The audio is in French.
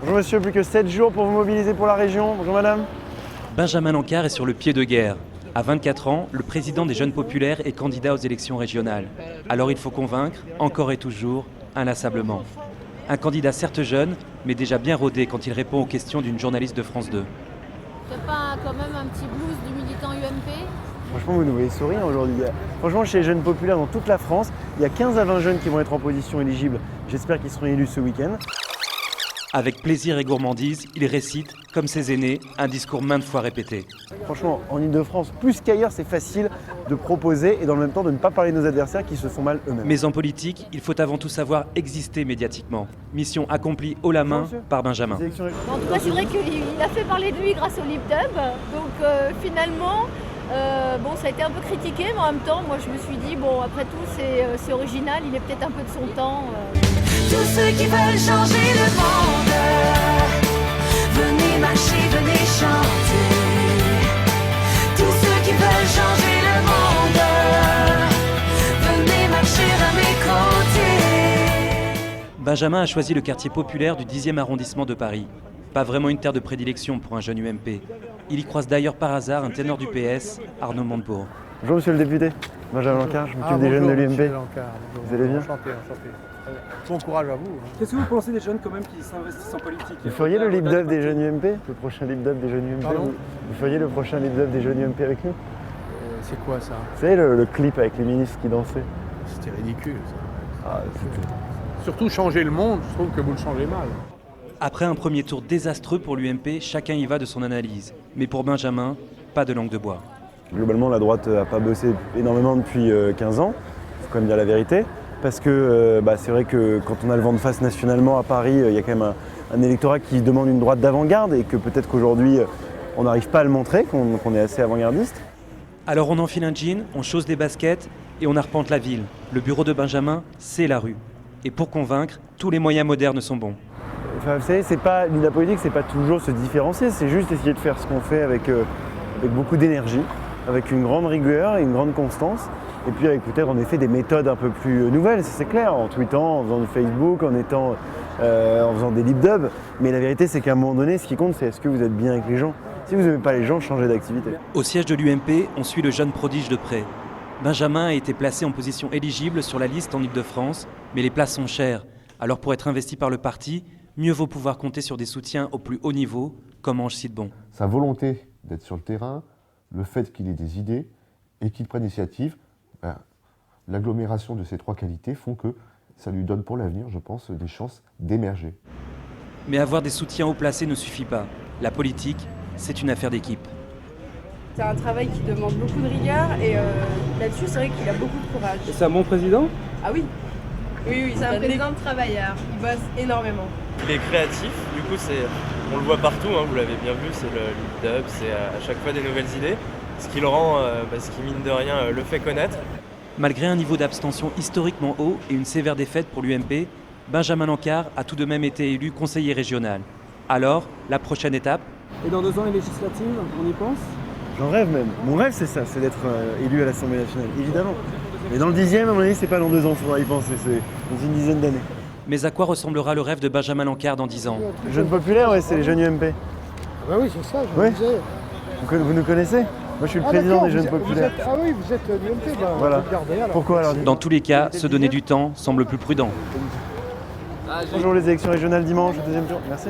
Bonjour monsieur, plus que 7 jours pour vous mobiliser pour la région. Bonjour madame. Benjamin Lancard est sur le pied de guerre. À 24 ans, le président des Jeunes Populaires est candidat aux élections régionales. Alors il faut convaincre, encore et toujours, inlassablement. Un candidat certes jeune, mais déjà bien rodé quand il répond aux questions d'une journaliste de France 2. C'est pas quand même un petit blues du militant UMP? Franchement, vous nous voyez sourire aujourd'hui. Franchement, chez les Jeunes Populaires dans toute la France, il y a 15 à 20 jeunes qui vont être en position éligible. J'espère qu'ils seront élus ce week-end. Avec plaisir et gourmandise, il récite, comme ses aînés, un discours maintes fois répété. Franchement, en Ile-de-France, plus qu'ailleurs, c'est facile de proposer et dans le même temps de ne pas parler de nos adversaires qui se font mal eux-mêmes. Mais en politique, il faut avant tout savoir exister médiatiquement. Mission accomplie haut la main par Benjamin. En tout cas, c'est vrai qu'il a fait parler de lui grâce au LibDub. Donc finalement, bon, ça a été un peu critiqué, mais en même temps, moi je me suis dit, bon, après tout, c'est original, il est peut-être un peu de son temps. Tous ceux qui veulent changer le monde, venez marcher, venez chanter. Tous ceux qui veulent changer le monde, venez marcher à mes côtés. Benjamin a choisi le quartier populaire du 10e arrondissement de Paris. Pas vraiment une terre de prédilection pour un jeune UMP. Il y croise d'ailleurs par hasard un ténor du PS, Arnaud Montebourg. Bonjour monsieur le député, Benjamin Lancard, je m'occupe des jeunes de l'UMP. Vous allez bien? Enchanté. Bon courage à vous. Qu'est-ce que vous pensez des jeunes quand même qui s'investissent en politique? Vous feriez le LibDub des jeunes UMP? Le prochain LibDub des jeunes UMP? Pardon? Vous feriez le prochain LibDub des jeunes UMP avec nous? C'est quoi ça? Vous savez le clip avec les ministres qui dansaient? C'était ridicule ça. Ah, c'était... Surtout changer le monde, je trouve que vous le changez mal. Après un premier tour désastreux pour l'UMP, chacun y va de son analyse. Mais pour Benjamin, pas de langue de bois. Globalement, la droite n'a pas bossé énormément depuis 15 ans, il faut quand même dire la vérité. Parce que c'est vrai que quand on a le vent de face nationalement à Paris, il y a quand même un électorat qui demande une droite d'avant-garde et que peut-être qu'aujourd'hui, on n'arrive pas à le montrer, qu'on est assez avant-gardiste. Alors on enfile un jean, on chausse des baskets et on arpente la ville. Le bureau de Benjamin, c'est la rue. Et pour convaincre, tous les moyens modernes sont bons. Enfin, vous savez, la politique, c'est pas toujours se différencier, c'est juste essayer de faire ce qu'on fait avec beaucoup d'énergie, avec une grande rigueur et une grande constance. Et puis avec peut-être en effet des méthodes un peu plus nouvelles, c'est clair, en tweetant, en faisant du Facebook, en faisant des LibDub. Mais la vérité, c'est qu'à un moment donné, ce qui compte, c'est est-ce que vous êtes bien avec les gens. Si vous n'aimez pas les gens, changez d'activité. Au siège de l'UMP, on suit le jeune prodige de près. Benjamin a été placé en position éligible sur la liste en Ile-de-France, mais les places sont chères. Alors pour être investi par le parti, mieux vaut pouvoir compter sur des soutiens au plus haut niveau, comme Ange Sidbon. Sa volonté d'être sur le terrain, le fait qu'il ait des idées et qu'il prenne l'initiative, l'agglomération de ces trois qualités font que ça lui donne pour l'avenir, je pense, des chances d'émerger. Mais avoir des soutiens haut placés ne suffit pas. La politique, c'est une affaire d'équipe. C'est un travail qui demande beaucoup de rigueur et là-dessus, c'est vrai qu'il a beaucoup de courage. C'est un bon président? Ah oui. Oui, c'est un président de travailleur. Il bosse énormément. Il est créatif, du coup on le voit partout, vous l'avez bien vu, c'est le LibDub, c'est à chaque fois des nouvelles idées. Ce qui le rend, ce qui mine de rien le fait connaître. Malgré un niveau d'abstention historiquement haut et une sévère défaite pour l'UMP, Benjamin Lancard a tout de même été élu conseiller régional. Alors, la prochaine étape? Et dans 2 ans, les législatives, on y pense? J'en rêve même. Mon rêve, c'est ça, c'est d'être élu à l'Assemblée nationale, évidemment. Mais dans le 10e, à mon avis, c'est pas dans 2 ans, il faudra y penser, c'est dans une dizaine d'années. Mais à quoi ressemblera le rêve de Benjamin Lancard dans 10 ans? Les jeunes populaires, ouais, c'est les jeunes UMP. Ah bah oui, c'est ça, je Ouais. me disais. Vous nous connaissez? Moi, je suis le président des Jeunes Populaires. Ah oui, vous êtes l'UMP, Voilà. regardez alors. Pourquoi alors? Dans tous les cas, se donner du temps semble plus prudent. Bonjour, les élections régionales dimanche, 2e tour. Merci.